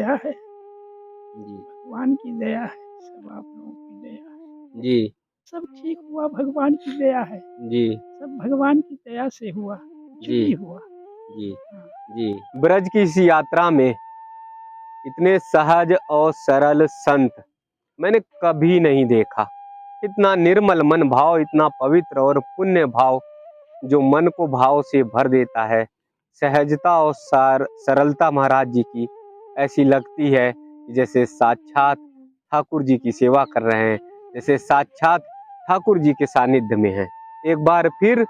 दया है, जी भगवान की दया है, सब आप लोगों की दया है। जी सब ठीक हुआ, भगवान की दया है, जी सब भगवान की दया से हुआ, कुछ जी भी हुआ। जी हाँ, जी। ब्रज की इस यात्रा में इतने सहज और सरल संत मैंने कभी नहीं देखा। इतना निर्मल मन भाव, इतना पवित्र और पुण्य भाव जो मन को भाव से भर देता है। सहजता और सरलता महाराज जी की ऐसी लगती है कि जैसे साक्षात ठाकुर जी की सेवा कर रहे हैं, जैसे साक्षात ठाकुर जी के सानिध्य में हैं। एक बार फिर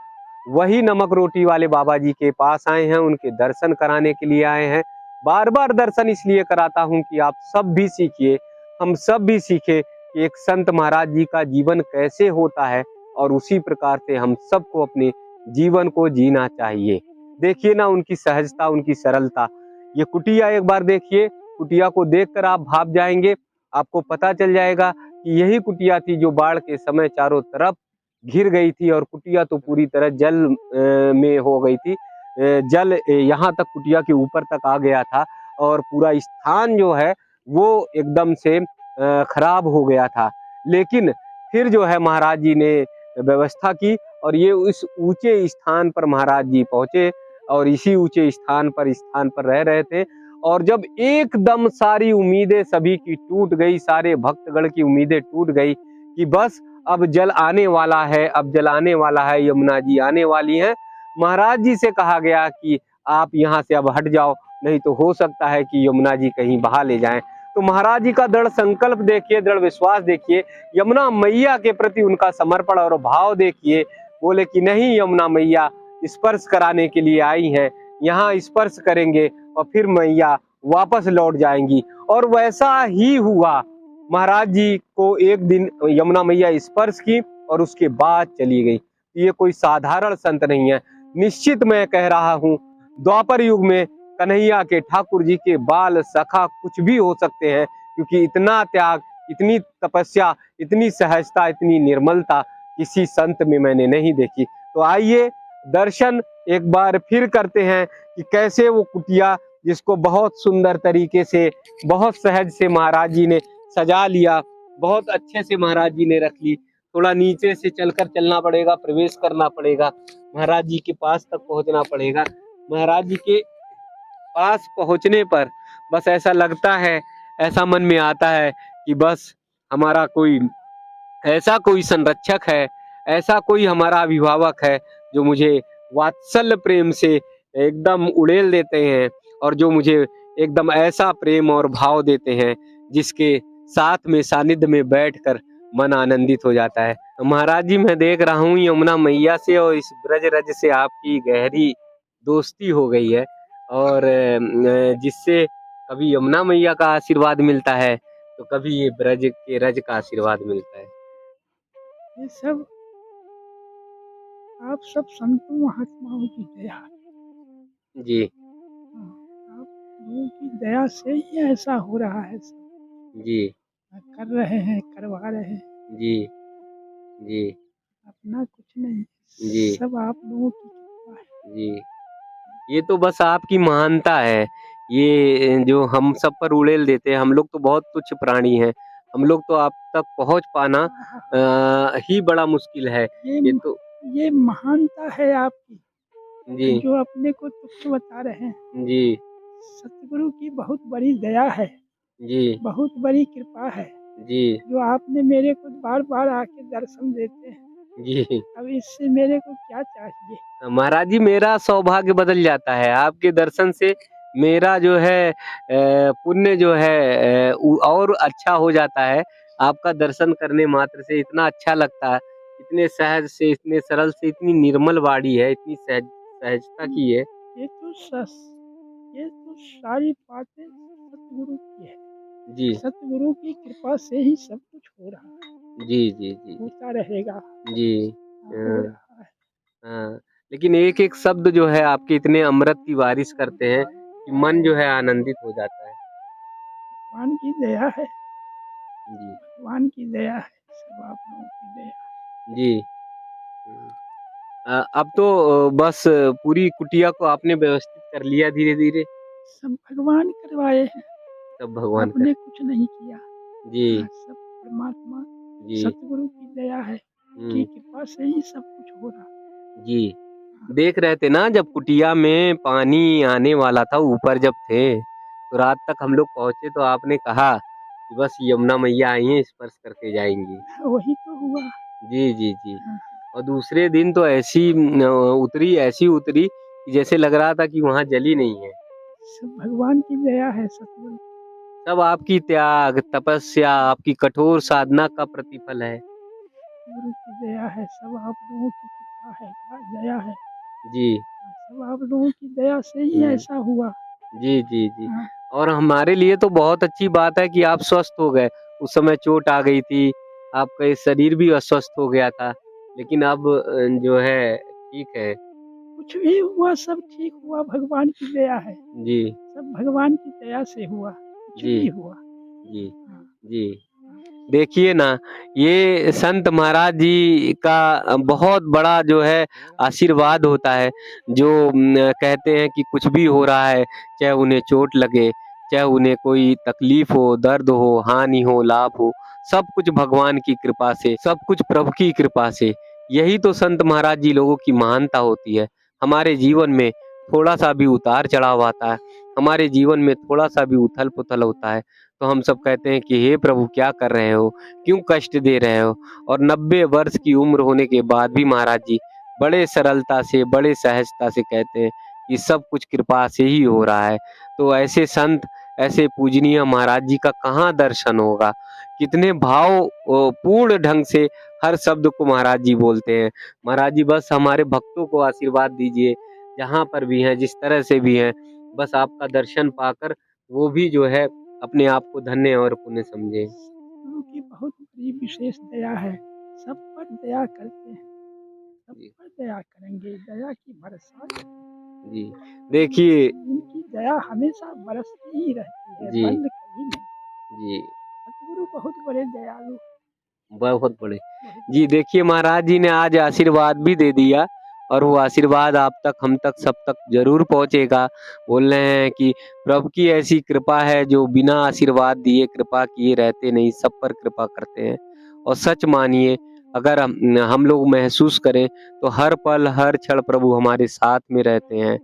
वही नमक रोटी वाले बाबा जी के पास आए हैं, उनके दर्शन कराने के लिए आए हैं। बार बार दर्शन इसलिए कराता हूँ कि आप सब भी सीखिए, हम सब भी सीखे कि एक संत महाराज जी का जीवन कैसे होता है, और उसी प्रकार से हम सबको अपने जीवन को जीना चाहिए। देखिए ना उनकी सहजता, उनकी सरलता। ये कुटिया एक बार देखिए, कुटिया को देखकर आप भाप जाएंगे। आपको पता चल जाएगा कि यही कुटिया थी जो बाढ़ के समय चारों तरफ घिर गई थी, और कुटिया तो पूरी तरह जल में हो गई थी। जल यहाँ तक कुटिया के ऊपर तक आ गया था, और पूरा स्थान जो है वो एकदम से खराब हो गया था। लेकिन फिर जो है महाराज जी ने व्यवस्था की, और ये उस ऊंचे स्थान पर महाराज जी पहुंचे, और इसी ऊंचे स्थान पर रह रहे थे। और जब एकदम सारी उम्मीदें सभी की टूट गई, सारे भक्तगण की उम्मीदें टूट गई कि बस अब जल आने वाला है, अब जल आने वाला है, यमुना जी आने वाली हैं, महाराज जी से कहा गया कि आप यहाँ से अब हट जाओ, नहीं तो हो सकता है कि यमुना जी कहीं बहा ले जाएं। तो महाराज जी का दृढ़ संकल्प देखिए, दृढ़ विश्वास देखिए, यमुना मैया के प्रति उनका समर्पण और भाव देखिए। बोले कि नहीं, यमुना मैया स्पर्श कराने के लिए आई हैं, यहाँ स्पर्श करेंगे और फिर मैया वापस लौट जाएंगी। और वैसा ही हुआ। महाराज जी को एक दिन यमुना मैया स्पर्श की और उसके बाद चली गई। ये कोई साधारण संत नहीं है। निश्चित मैं कह रहा हूँ, द्वापर युग में कन्हैया के, ठाकुर जी के बाल सखा कुछ भी हो सकते हैं, क्योंकि इतना त्याग, इतनी तपस्या, इतनी सहजता, इतनी निर्मलता किसी संत में मैंने नहीं देखी। तो आइए दर्शन एक बार फिर करते हैं कि कैसे वो कुटिया, जिसको बहुत सुंदर तरीके से, बहुत सहज से महाराज जी ने सजा लिया, बहुत अच्छे से महाराज जी ने रख ली। थोड़ा नीचे से चलकर चलना पड़ेगा, प्रवेश करना पड़ेगा, महाराज जी के पास तक पहुंचना पड़ेगा। महाराज जी के पास पहुंचने पर बस ऐसा लगता है, ऐसा मन में आता है कि बस हमारा कोई ऐसा कोई संरक्षक है, ऐसा कोई हमारा अभिभावक है जो मुझे वात्सल्य प्रेम से एकदम उड़ेल देते हैं, और जो मुझे एकदम ऐसा प्रेम और भाव देते हैं जिसके साथ में सानिध्य में बैठकर मन आनंदित हो जाता है। महाराज जी, मैं देख रहा हूँ यमुना मैया से और इस ब्रज रज से आपकी गहरी दोस्ती हो गई है, और जिससे कभी यमुना मैया का आशीर्वाद मिलता है तो कभी ये ब्रज के रज का आशीर्वाद मिलता है। ये सब आप सब संतों महात्माओं की दया है। जी हाँ, आप लोगों की दया से ही ऐसा हो रहा है। सब जी कर रहे हैं, करवा रहे हैं, जी जी अपना कुछ नहीं, जी सब आप लोगों की कृपा है। जी। ये तो बस आपकी महानता है, ये जो हम सब पर उड़ेल देते हैं। हम लोग तो बहुत तुच्छ प्राणी हैं, हम लोग तो आप तक पहुंच पाना हाँ, हाँ, हाँ। ही बड़ा मुश्किल है। ये ये तो ये महानता है आपकी, जी जो अपने को तुच्छ बता रहे हैं। जी सतगुरु की बहुत बड़ी दया है, जी बहुत बड़ी कृपा है, जी जो आपने मेरे को बार बार आके दर्शन देते हैं। जी। अब इससे मेरे को क्या चाहिए। महाराज जी, मेरा सौभाग्य बदल जाता है आपके दर्शन से। मेरा जो है पुण्य जो है और अच्छा हो जाता है। आपका दर्शन करने मात्र से इतना अच्छा लगता है, इतने सहज से, इतने सरल से, इतनी निर्मल वाणी है, इतनी सहजता की है। ये तो सस ये तो सारी बातें सतगुरु की है। जी सतगुरु की कृपा से ही सब कुछ हो रहा है, जी जी जी होता रहेगा, जी। हो हाँ रहा है। हाँ। लेकिन एक एक शब्द जो है आपके इतने अमृत की बारिश करते हैं कि मन जो है आनंदित हो जाता है। भगवान की दया है, जी भगवान की दया है, सब आप लोगों की दया। जी। अब तो बस पूरी कुटिया को आपने व्यवस्थित कर लिया धीरे धीरे। सब भगवान करवाए हैं, सब भगवान आपने कुछ नहीं किया। जी सब परमात्मा जी सतगुरु की दया है, की कृपा से ही सब कुछ हो रहा। जी। हाँ, देख रहे थे ना जब कुटिया में पानी आने वाला था, ऊपर जब थे तो रात तक हम लोग पहुंचे तो आपने कहा कि बस यमुना मैया आई हैं, स्पर्श करके जाएंगी। वही तो हुआ। जी जी जी। हाँ, और दूसरे दिन तो ऐसी उतरी कि जैसे लग रहा था कि वहां जली नहीं है। सब भगवान की दया है, सतगुरु सब आपकी त्याग, तपस्या, आपकी कठोर साधना का प्रतिफल है। गुरु की दया है, सब आप लोगों की कृपा है, दया है। जी सब आप लोगों की दया से ही हम्म, ऐसा हुआ। जी जी जी। हाँ, और हमारे लिए तो बहुत अच्छी बात है कि आप स्वस्थ हो गए। उस समय चोट आ गई थी, आपका ये शरीर भी अस्वस्थ हो गया था, लेकिन अब जो है ठीक है। कुछ भी हुआ सब ठीक हुआ, भगवान की दया है। जी सब भगवान की दया से हुआ, कुछ जी भी हुआ। जी हाँ, जी। हाँ, देखिए ना, ये संत महाराज जी का बहुत बड़ा जो है आशीर्वाद होता है। जो कहते हैं कि कुछ भी हो रहा है, चाहे उन्हें चोट लगे, चाहे उन्हें कोई तकलीफ हो, दर्द हो, हानि हो, लाभ हो, सब कुछ भगवान की कृपा से, सब कुछ प्रभु की कृपा से। यही तो संत महाराज जी लोगों की महानता होती है। हमारे जीवन में थोड़ा सा भी उतार चढ़ाव आता है, हमारे जीवन में थोड़ा सा भी उथल पुथल होता है, तो हम सब कहते हैं कि हे प्रभु क्या कर रहे हो, क्यों कष्ट दे रहे हो। और 90 वर्ष की उम्र होने के बाद भी महाराज जी बड़े सरलता से, बड़े सहजता से कहते हैं कि सब कुछ कृपा से ही हो रहा है। तो ऐसे संत, ऐसे पूजनीय महाराज जी का कहाँ दर्शन होगा। कितने भाव पूर्ण ढंग से हर शब्द को महाराज जी बोलते हैं। महाराज जी बस हमारे भक्तों को आशीर्वाद दीजिए, जहाँ पर भी हैं, जिस तरह से भी हैं, बस आपका दर्शन पाकर वो भी जो है अपने आप को धन्य और पुण्य समझे। गुरु की बहुत बड़ी विशेष दया है। सब पर दया करते हैं, सब जी पर दया करेंगे, दया की बरसात। जी। देखिए इनकी दया हमेशा बरसती ही रहती है, जी बंद कभी नहीं। जी सतगुरु बहुत बड़े दयालु, बहुत बड़े। बहुत जी बड़े। देखिए महाराज जी ने आज आशीर्वाद भी दे दिया, और वो आशीर्वाद आप तक, हम तक, सब तक जरूर पहुंचेगा। बोल रहे हैं कि प्रभु की ऐसी कृपा है जो बिना आशीर्वाद दिए, कृपा किए रहते नहीं, सब पर कृपा करते हैं। और सच मानिए, अगर हम लोग महसूस करें तो हर पल हर क्षण प्रभु हमारे साथ में रहते हैं,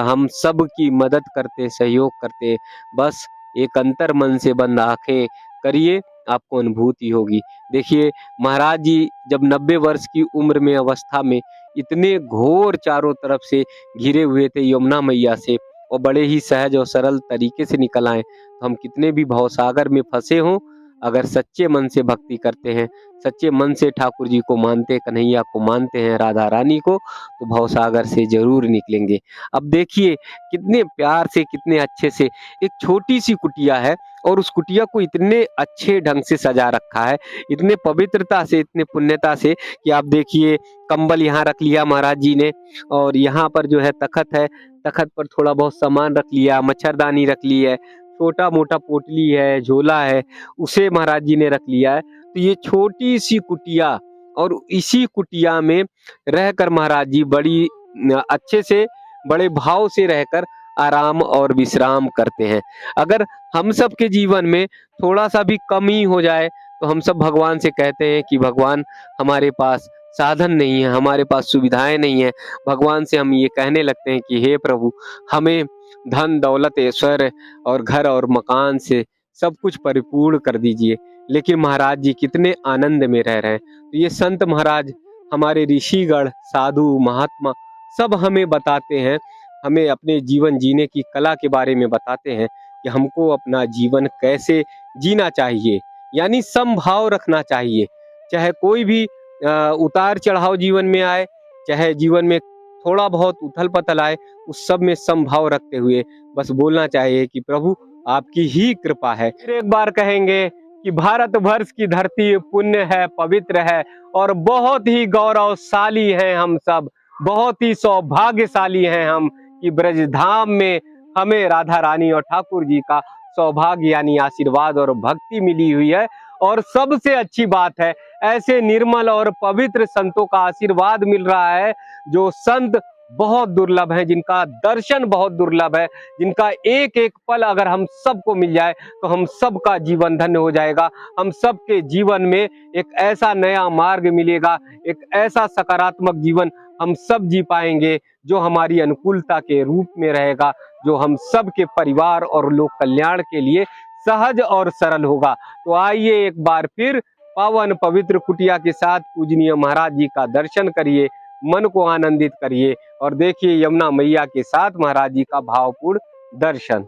हम सब की मदद करते, सहयोग करते। बस एक अंतर मन से बंद आंखें करिए, आपको अनुभूति होगी। देखिए महाराज जी जब 90 वर्ष की उम्र में, अवस्था में, इतने घोर चारों तरफ से घिरे हुए थे यमुना मैया से, और बड़े ही सहज और सरल तरीके से निकल आए। तो हम कितने भी भवसागर में फंसे हों, अगर सच्चे मन से भक्ति करते हैं, सच्चे मन से ठाकुर जी को मानते, कन्हैया को मानते हैं, राधा रानी को, तो भवसागर से जरूर निकलेंगे। अब देखिए कितने प्यार से, कितने अच्छे से एक छोटी सी कुटिया है, और उस कुटिया को इतने अच्छे ढंग से सजा रखा है, इतने पवित्रता से, इतने पुण्यता से, कि आप देखिए कंबल यहाँ रख लिया महाराज जी ने, और यहाँ पर जो है तखत है, तखत पर थोड़ा बहुत सामान रख लिया, मच्छरदानी रख ली है, छोटा मोटा पोटली है, झोला है, उसे महाराज जी ने रख लिया है। तो ये छोटी सी कुटिया, और इसी कुटिया में रहकर महाराज जी बड़ी अच्छे से, बड़े भाव से रहकर आराम और विश्राम करते हैं। अगर हम सब के जीवन में थोड़ा सा भी कमी हो जाए, तो हम सब भगवान से कहते हैं कि भगवान हमारे पास साधन नहीं है, हमारे पास सुविधाएं नहीं है। भगवान से हम ये कहने लगते हैं कि हे प्रभु, हमें धन दौलत ऐश्वर्य और घर और मकान से सब कुछ परिपूर्ण कर दीजिए। लेकिन महाराज जी कितने आनंद में रह रहे हैं। तो ये संत महाराज, हमारे ऋषिगण, साधु महात्मा, सब हमें बताते हैं, हमें अपने जीवन जीने की कला के बारे में बताते हैं कि हमको अपना जीवन कैसे जीना चाहिए, यानी समभाव रखना चाहिए। चाहे कोई भी उतार चढ़ाव जीवन में आए, चाहे जीवन में थोड़ा बहुत उथल पथल आए, उस सब में समभाव रखते हुए बस बोलना चाहिए कि प्रभु आपकी ही कृपा है। फिर एक बार कहेंगे कि भारत वर्ष की धरती पुण्य है, पवित्र है, और बहुत ही गौरवशाली हैं हम सब, बहुत ही सौभाग्यशाली हैं हम कि ब्रजधाम में हमें राधा रानी और ठाकुर जी का सौभाग्य यानी आशीर्वाद और भक्ति मिली हुई है। और सबसे अच्छी बात है, ऐसे निर्मल और पवित्र संतों का आशीर्वाद मिल रहा है, जो संत बहुत दुर्लभ हैं, जिनका दर्शन बहुत दुर्लभ है, जिनका एक एक पल अगर हम सबको मिल जाए तो हम सबका जीवन धन्य हो जाएगा। हम सबके जीवन में एक ऐसा नया मार्ग मिलेगा, एक ऐसा सकारात्मक जीवन हम सब जी पाएंगे जो हमारी अनुकूलता के रूप में रहेगा, जो हम सबके परिवार और लोक कल्याण के लिए सहज और सरल होगा। तो आइए एक बार फिर पावन पवित्र कुटिया के साथ पूजनीय महाराज जी का दर्शन करिए, मन को आनंदित करिए और देखिए यमुना मैया के साथ महाराज जी का भावपूर्ण दर्शन।